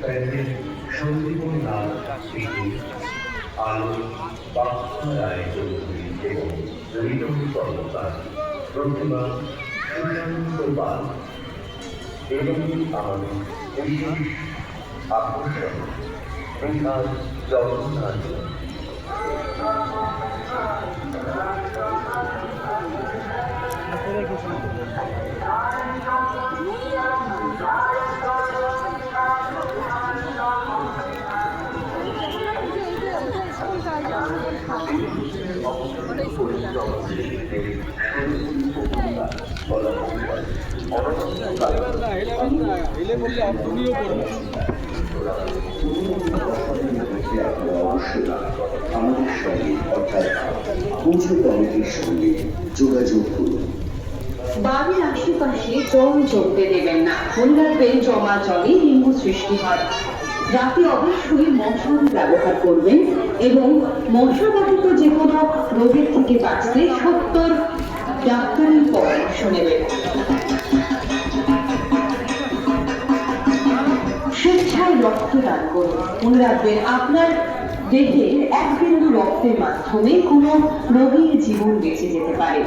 প্যান্ডেল সন্দীপন নাথ স্মৃতি, আলো বাপ্পা রায় চৌধুরী এবং ঋতম কর্মকার, প্রতিমা সুশান্ত পাল এবং আমাদের বিশেষ আকর্ষণ বৃহৎ জগন্নাথ। আমাদের সঙ্গে অর্থাৎ পুজো কমিটির সঙ্গে যোগাযোগ করুন। বাড়ির আশেপাশে জল জমতে দেবেন না। মনে রাখবেন জমা জলে ডেঙ্গু সৃষ্টি হয়। রাতে অবশ্যই মশারি ব্যবহার করবেন এবং মশাবাহিত যে কোনো রোগের থেকে বাঁচতে সত্তর ডাক্তারের পরামর্শ নেবেন। স্বেচ্ছায় রক্তদান করুন। মনে রাখবেন আপনার দেহের এক বিন্দু রক্তের মাধ্যমে কোনো রোগীর জীবন বেঁচে যেতে পারে।